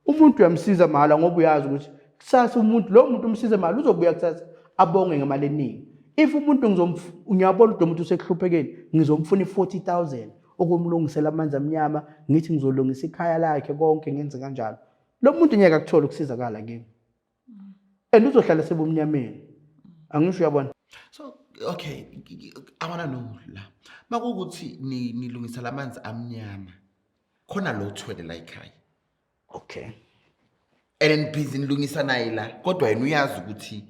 umuntu uyamsiza mahala ngoba uyazi ukuthi kusasa lo muntu umsiza mahala uzobuya kusasa abonge ngemali eningi. If umuntu ngiyabona umuntu usekuhluphekeni ngizomfuna 40,000 okumlungisela amanzi amnyama ngithi ngizolungisa ikhaya lakhe konke ngenze kanjalo lo muntu ngeke akuthola ukusizakala kimi and uzohlala sebumnyameni angisho uyabona. So okay, I want to know la makukuthi nilungisa lamanzi amnyama khona lo thwele la ekhaya okay and busy nilungisa naye la kodwa yena uyazi ukuthi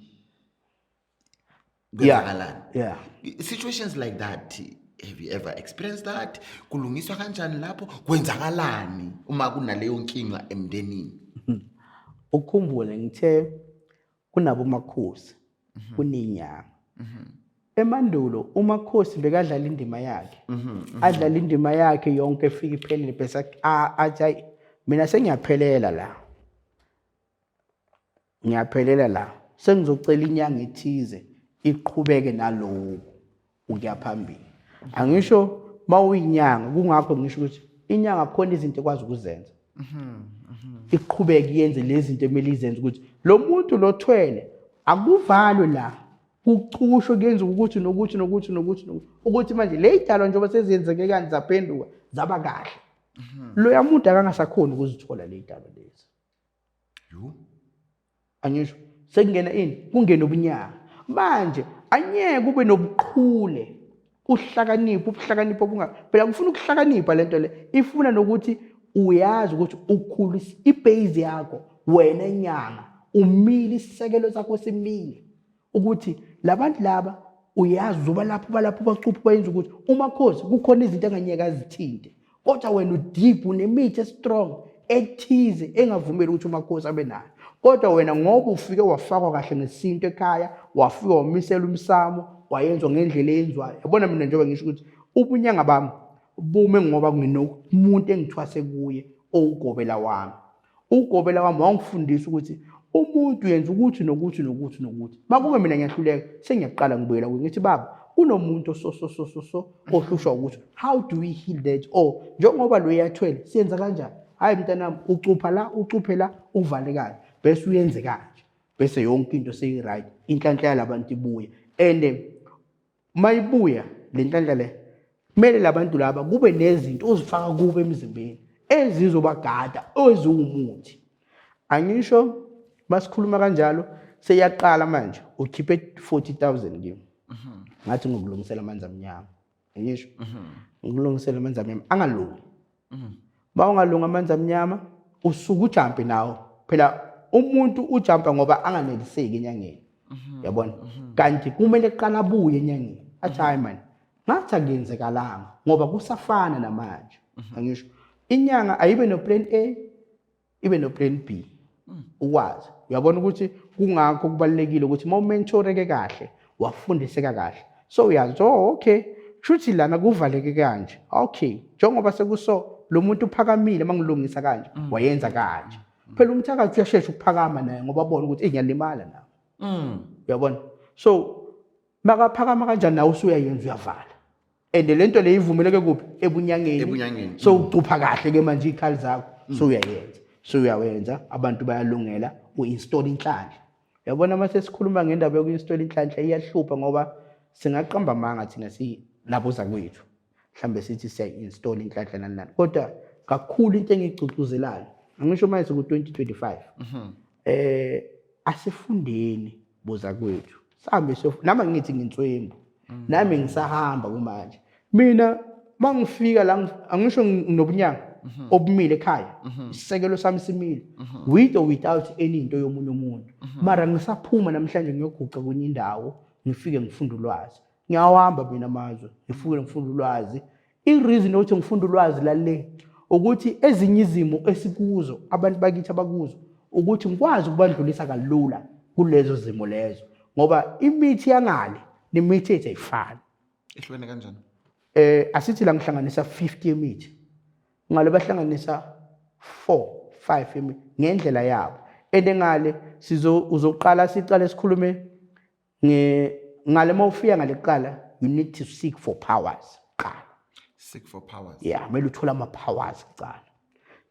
yeah situations like that have you ever experienced that kulungiswa kanjani lapho kwenzakalani uma kunaleyo nkinga emndenini ukukhumbule ngithe kunabo makhosi kunenyanga emandulo umakhosi bekadlala indima yakhe adlala indima yakhe yonke efika iphelele bese athi mina sengiyaphelela la sengizocela inyanga ethize iqhubeke naloko ukuya phambili angisho mawuyinyanga kungakho ngisho ukuthi inyanga khona izinto ekwazi ukuzenza iqhubeke yenze lezi zinto emeli izenze ukuthi lo muntu lothwele akuvalwe la kucusho kuyenza ukuthi nokuthi ukuthi manje le idalwa njengoba seziyenzeke kanti zaphenduka zaba kahle lo yamuntu akangasakhona ukuzithola le idalwa lezi angisho sekungena kungena obunyanga manje anyeke ube nobuqhule ubuhlakanipho phela kufuna ukuhlakanipha lento le ifuna nokuthi uyazi ukuthi ukhulisa ibase yakho wena enyanga umile isisekelo sakho simile ukuthi labantu laba uyazi uba lapho bacupha bayenza ukuthi umakhosi kukhona izinto enganyeka azithinte kodwa wena udeep unemithi strong ethize engavumeli ukuthi umakhosi abe nayo kodwa wena ngoba ufike wafakwa kahle ngesinto ekhaya wafika wamisela umsamo wayenzwa ngendlela eyenzwayo yabona mina njengoba ngisho ukuthi ubunyanga bami bume ngoba nginomuntu engithwase kuye owugobela wami. Ugobela wami wangifundisa ukuthi umuntu yenza ukuthi nokuthi nokuthi nokuthi. Bakube mina ngiyahluleka sengiyaqala ngibuyela kuye ngithi baba kunomuntu ohlushwa ukuthi how do we heal that or njengoba lo yathwele siyenza kanjani? Hayi mntanami ucupha la ucuphe la uvale kanje bese uyenze kanje bese yonke into seyi right inhlanhla yalabantu ibuye and mayibuya le nhlanhla le kumele labantu laba kube nezinto ozifaka kubo emzimbeni ezizobagada eziwumuthi. Angisho basikhuluma kanjalo seyaqala manje ukhiphe 40,000 kimi. Ngathi ngokulungisela amanzi amnyama. Angisho ngokulungisela amanzi amnyama angalungi. Bawungalunga amanzi amnyama usuku ujampe nawo. Phela umuntu ujampa ngoba anganeliseki enyangeni. Yabona? Kanti kumele qala abuye enyangeni. Athi hayi man. Ngathi akuyenzekalanga ngoba kusafana namanje. Angisho inyanga ayibe no plan A ibe no plan B. Ukwazi uyabona ukuthi kungakho kubalekile ukuthi momentoreke kahle wafundiseka kahle so uyazi okay shuthi lana kuvaleke kanje okay njengoba sekuso lo muntu uphakamile mangilungisa kanje wayenza kanje phela umthakathi uyashesha ukuphakama naye ngoba abona ukuthi ngiyalimala nawe uyabona so makaphakama kanjani nawe usuyayenza uyavala and lento le ivumeleke kuphi ebunyangeni so ucupha kahle ke manje ikhali zakho so uyayenza so uyawenza abantu bayalungela uinstall inhlanhla. Yabona mase sikhuluma ngendaba yokuinstall inhlanhla iyahlupha ngoba singaqamba amanga thina labo zakwethu. Mhlambe sithi siya install inhlanhla nani kodwa kakhulu into engicugcuzelayo angisho manje ku 2025 asifundeni boza kwethu sambe nama ngithi nginswembu nami ngisahamba kumanje mina mangifika la angisho nginobunyanga obumile ekhaya isekelo sami simile with or without any into yomunye umuntu mara ngisaphuma namhlanje ngiyoguqa kwenye indawo ngifike ngifunda ulwazi ngiyahamba mina amazwe ngifike ngifunda ulwazi ireason ukuthi ngifunda ulwazi lale ukuthi ezinye izimo esikuzo abantu bakithi abakuzo ukuthi ngikwazi ukubandlulisa kalula kulezo zimo lezo ngoba imithi yangale nemithi ethu ayifani. Ihlukene kanjani? Asithi la ngihlanganisa 50 imithi ngale bahlanganisa 4-5 imithi ngendlela yabo engale uzoqala siqale sikhulume ngale mawufika ngale qala you need to seek for powers qala seek for powers yeah mele uthola ama powers qala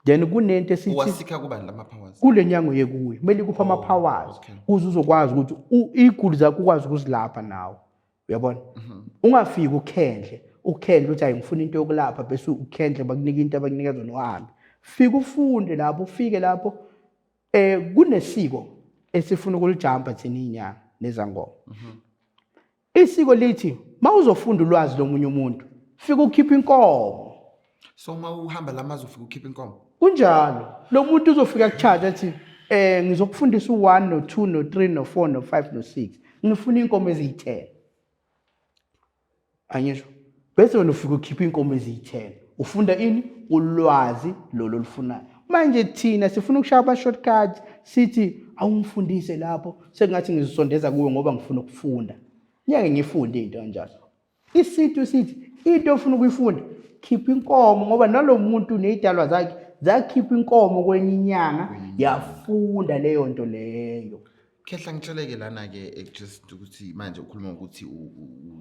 then kunento esithi wasika kubani lama powers kule nyango yekuwe mele kupha ama powers ukuze uzokwazi ukuthi iguli zakho ukwazi ukuzilapha nawe uyabona ungafiki ukhendle ukuthi hayi ngifuna into yokulapha bese ukhendle bakunika into abakunika zona uhambe fika ufunde lapho ufike lapho kunesiko esifuna ukulijampa thina inyanga nezangoma isiko lithi mawuzofunda ulwazi lomunye umuntu fika ukhipha inkomo so uma uhamba lamazwe ufika ukhipha inkomo kunjalo lo muntu uzofika kucharge athi ngizokufundisa u1 no2 no3 no4 no5 no6 ngifuna inkomo eziyi10 anyisho bese wena ufika ukhipha inkomo eziyi10 ufunda ini ulwazi lo lufunayo manje thina sifuna ukushaya ama shortcuts sithi awungifundise lapho sengathi ngizisondeza kuwe ngoba ngifuna ukufunda ngeke ngifunde into kanjalo isithi into ofuna ukuyifunda khipha inkomo ngoba nalomuntu nezidalwa zakhe zakhipha inkomo kwenye inyanga yafunda leyo nto leyo. Khehla ngitsheleke lana ke just ukuthi manje ukhuluma ukuthi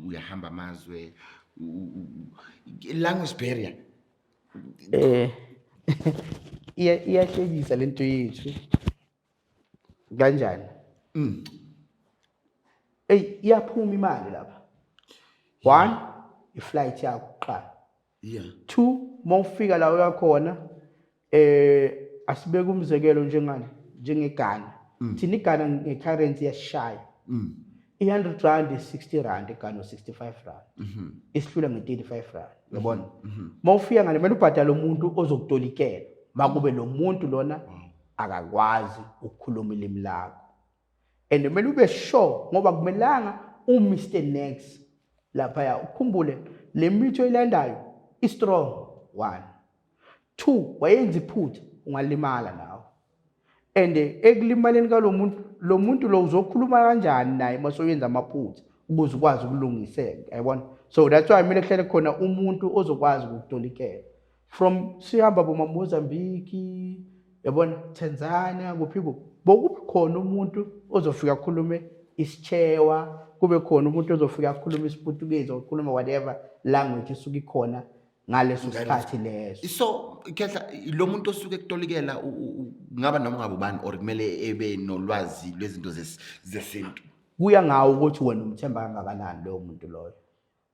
uyahamba amazwe language barrier iyahlekisa lento yethu kanjani iyaphuma imali lapha 1 iflight yakho qala yeah 2 mawufika la uyakhona asibeke umzekelo njengeGhana thina iGhana ngecurrency yashaya i100 is 60 rand eGhana 65 rand isihlula nge35 rand uyabona mawufika ngale manje ubhadala umuntu ozokutolikela makube lo muntu lona akakwazi ukukhuluma ilimi lakho and kumele ube sure ngoba kumelanga Mr Next lapha ya ukhumbule le mithi oyilandayo is strong 1 2 wayenza iphutha ungalimala nawe and ekulimaleni lo muntu lo uzokhuluma kanjani naye masoyenza amaphutha ukuze ukwazi ukulungiseka, yabona. So that's why kumele kuhlele khona umuntu ozokwazi ukukutolikela. From sihamba Mozambique, yabona, Tanzania, kuphi kuphi. Bokube khona umuntu ozofika khulume isichewa, kube khona umuntu ozofika khuluma isiPutukezi okhuluma whatever language isuke ikhona ngaleso sikhathi leso. So Khehla, lo muntu osuke ekutolikela ngaba noma ngabe ubani or kumele ebe nolwazi lwezinto zesintu? Kuya ngawo ukuthi wena umthemba kangakanani loyo muntu loyo.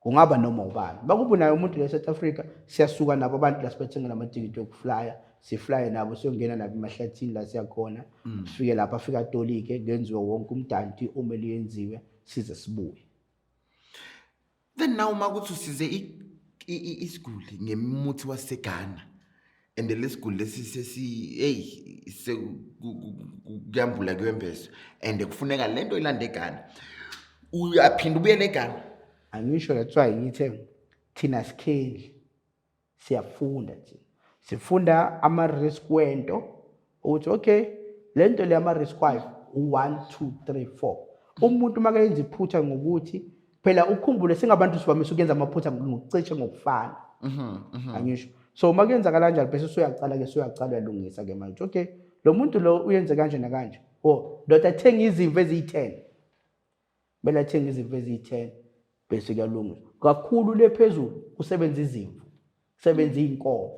Kungaba noma ubani. Bakube nayo umuntu le South Africa siyasuka nabo abantu la sibethengela amatikiti okuflya, siflya nabo siyongena nabo emahlathini la siyakhona. Sifike lapha afika atolike kuyenziwe wonke umdanti omele yenziwe size sibuye. Then now makuthi usize isiguli ngemuthi waseGhana and lesiguli lesi kuyambula kwembeso and kufuneka lento ilande eGhana, uyaphinda ubuyele eGhana? Angisho that's why ngithe thina sikheli siyafunda thina. Sifunda ama-risk wento ukuthi okay lento le ama-risk wayo 1 2 3 4. Umuntu makayenza iphutha ngokuthi phela ukukhumbule singabantu sivamise ukuyenza amaphutha ngokucishe ngokufana. Angisho. So makuyenza kanjalo bese uyacala uyalungisa ke manje. Okay, lo muntu lo uyenze kanje nakanje. Oh, ndoda athenga izimvu ezi10. Bela athenga izimvu ezi10 bese kuyalungisa. Kakhulu lephezulu usebenza izimvu. Usebenza inkomo.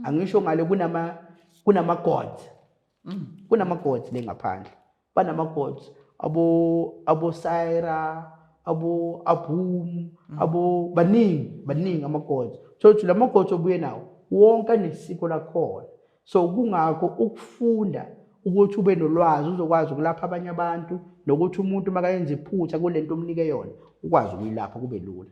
Angisho ngale kunama gods. Kunama gods lengaphandle. Banama gods abo Saira, abo Abum, abo baningi ama-gods. So la ma-gods obuye nawo wonke nesiko lakhona. So kungakho ukufunda ukuthi ube nolwazi uzokwazi ukulapha abanye abantu nokuthi umuntu makayenza iphutha kulento omnike yona ukwazi ukuyilapha kube lula.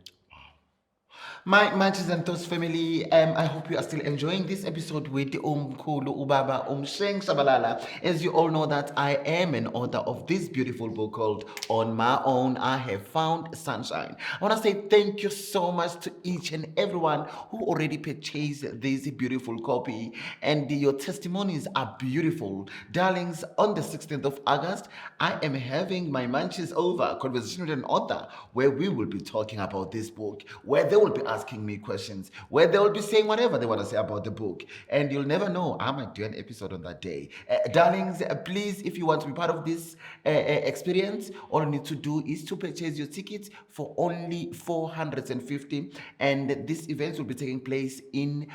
My Manches and Thoughts family, I hope you are still enjoying this episode with Umkhulu Ubaba Umsheng Shabalala. As you all know that I am an author of this beautiful book called On My Own, I Have Found Sunshine. I want to say thank you so much to each and everyone who already purchased this beautiful copy. And your testimonies are beautiful. Darlings, on the 16th of August, I am having my Manches Over conversation with an author where we will be talking about this book, where they will be asking me questions, where they will be saying whatever they want to say about the book. And you'll never know, I might do an episode on that day. Darlings, please, if you want to be part of this experience, all you need to do is to purchase your tickets for only 450. And this event will be taking place in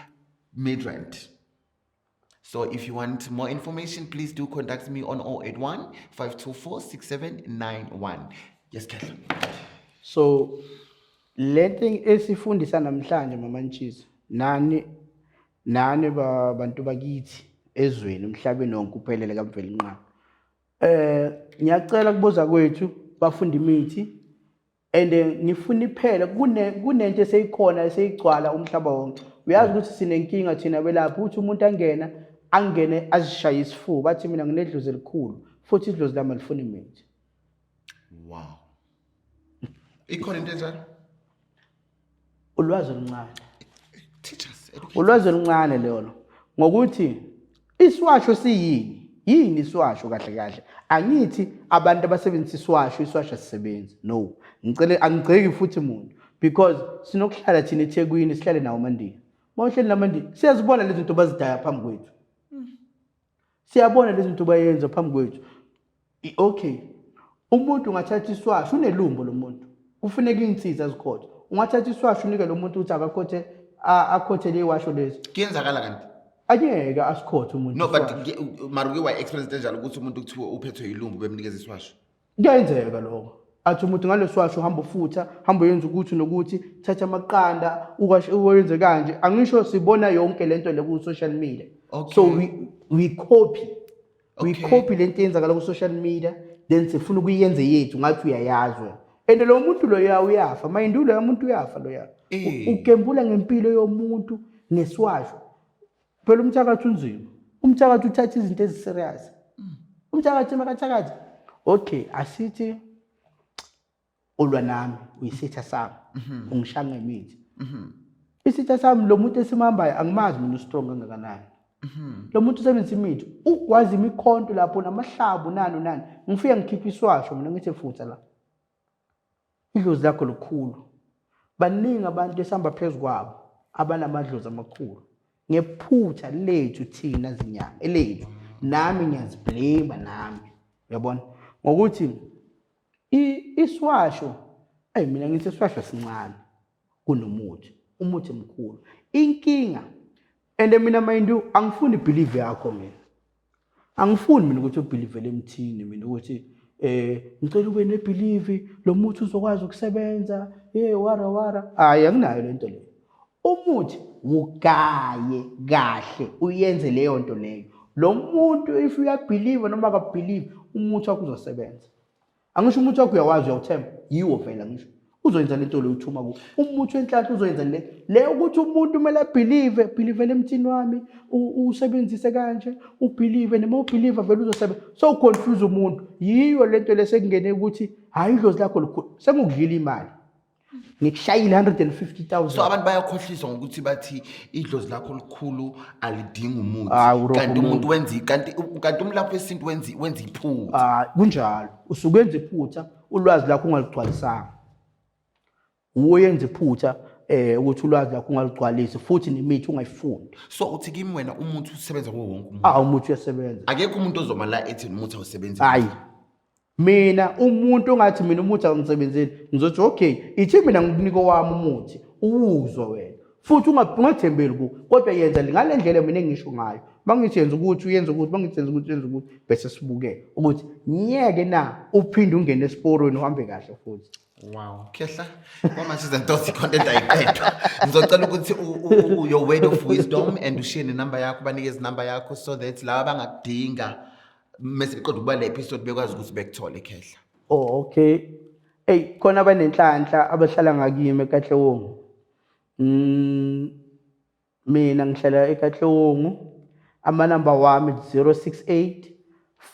Midrand. So if you want more information, please do contact me on 081 524 6791. Yes, Khehla. So lento esifundisa namhlanje mamanchis nani bantu bakithi ezweni emhlabeni wonke uphelele kaMveli Nqaba. Ngiyacela kubuza kwethu bafunda imithi and ngifuna iphela kunento eseyikhona eseyigcwala umhlaba wonke. Uyazi ukuthi sinenkinga thina belapha ukuthi umuntu angene azishaye isifuba athi mina nginedlozi elikhulu futhi idlozi lami lifuna imithi. Wow. Ikhona into enjalo? Ulwazi oluncane. Teachers, Ulwazi oluncane lelo ngokuthi iswasho siyini iswasho kahle angithi abantu abasebenzisa iswasho asisebenzi. No, angiceki futhi umuntu because sinokuhlala thina eThekwini sihlale nawo eMandini. Mawuhleli naMandini siyazibona lezi zinto bazidaya phambi kwethu. Siyabona lezi zinto bayenza phambi kwethu. Okay, umuntu ungathatha iswasho unelumbo lomuntu ufuneka insiza zikhothe. Ungathatha iswasho unike lo muntu uthi akhothe le washo lezi. Kuyenzakala kanti? Anyeke asikhothe umuntu. No, but maruke wa experience enjalo ukuthi umuntu kuthiwa uphethwe yilumbu bemnikeza iswasho. Kuyenzeka lokho. Athi umuntu ngalo swasho hamba ufutha, hamba yenza ukuthi nokuthi, thatha amaqanda, uwenze kanje. Angisho sibona yonke lento le ku social media. Okay. So we copy. We copy lento eyenzakala ku social media then sifuna ukuyenze yethu ngathi uyayazi. And lo muntu lo uyafa, mayindulo yomuntu uyafa lo ya. Ukembula ngempilo yomuntu neswasho. Phela umthakathi unzima. Umthakathi uthatha izinto eziserious. Umthakathi makathakathi. Okay, asithi ulwa nami uyisitha sami. Ungishanga imithi. Isitha sami lo muntu esimhambayo angimazi mina ustrong kangakanani. Lo muntu usebenzisa imithi, ukwazi imikhonto lapho namahlabu nani. Ngifika ngikhipha iswasho mina ngithi futha la. idlozi lakho likhulu. Baningi abantu esihamba phezu kwabo abanamadlozi amakhulu. Ngephutha lethu thina zinyanga elethu nami ngiyaziblame nami. Uyabona? Ngokuthi iswasho mina ngithi iswasho sincane kunomuthi. Umuthi mkhulu. Inkinga mina mind angifuni believe yakho mina. Angifuni mina ukuthi ubelieve emthini mina ukuthi ngicela ube nebelieve lo muthi uzokwazi ukusebenza wara hayi anginayo lento leyo. Umuthi ugaye kahle uyenze leyo nto leyo. Lo muntu if you believe noma ka believe umuthi wakho uzosebenza. Angisho umuthi wakho uyawazi uyawuthemba yiwo vela ngisho. Uzoyenza lento le uthuma ku umuthi wenhlanhla uzoyenza le ukuthi umuntu kumele believe emthini wami usebenzise kanje ubelieve noma ubelieve vele uzosebenza so confuse umuntu yiyo lento lesengene ukuthi hayi idlozi lakho likhulu sengukudlila imali ngikushayile 150,000 so abantu bayakhohliswa ngokuthi bathi idlozi lakho likhulu alidingi umuthi kanti umuntu kanti umlaphi wesintu wenza iphutha kunjalo usukwenza iphutha ulwazi lakho ungaligcwalisanga uyenza iphutha ukuthi ulwazi lakho ungaligcwalisi futhi nemithi ungayifundi. So uthi kimi wena umuthi usebenza kuwo wonke umuntu? Umuthi uyasebenza. Akekho umuntu ozoma la ethi umuthi awusebenzi. Hayi. Mina umuntu ongathi mina umuthi awungisebenzeli ngizothi okay ithi mina ngikunika wami umuthi uwuzwa wena futhi ungathembeli ku kodwa yenza ngale ndlela mina engisho ngayo. Bangithi yenza ukuthi uyenza ukuthi bangithi yenza ukuthi uyenza ukuthi bese sibuke ukuthi nyeke na uphinde ungene esporweni uhambe kahle futhi. Wow. Khehla kwamanje izinto content ayiqedwa. Ngizocela ukuthi your word of wisdom and ushare nenumber yakho banikeze number yakho so that laba bangakudinga mase beqoda ukuba le episode bekwazi ukuthi bekuthole Khehla. Okay. Khona abanenhlanhla abahlala ngakimi eKatlewongo. Mina ngihlala eKatlewongo. Ama number wami 068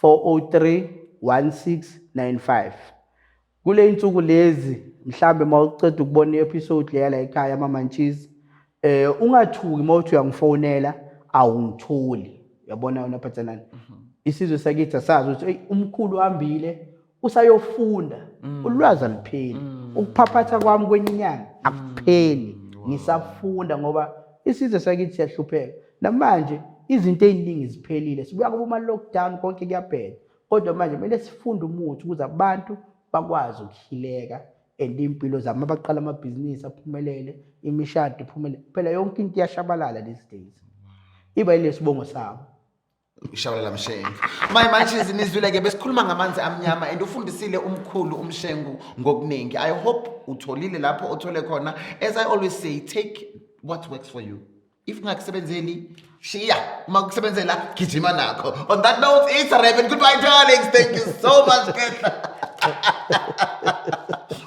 403 1695. Kule insuku lezi mhlambe mawuceda ukubona i-episode leya la ekhaya amamanchizi ungathuki mawuthi uyangifonela awungitholi uyabona wena phathanani isizwe sakithi asazi ukuthi umkhulu uhambile usayofunda ulwazi alipheli ukuphaphatha kwami kwenye inyanga akupheli ngisafunda ngoba isizwe sakithi siyahlupheka namanje izinto eziningi ziphelile sibuya kuba lockdown konke kuyaphela kodwa manje kumele sifunde umuthi ukuze abantu bakwazi ukuhileka impilo zabo mabaqala amabhizinisi aphumelele imishado iphumelele phela yonke into iyashabalala these days iba ile sibongo sabo ishabalala Mshengu manje izinizwile ke besikhuluma ngamanzi amnyama and ufundisile umkhulu uMshengu ngokuningi. I hope utholile lapho uthole khona. As I always say, take what works for you. If ngakusebenzeli shiya uma kusebenzela gijima nakho. On that note, it's a wrap. Goodbye darlings, thank you so much.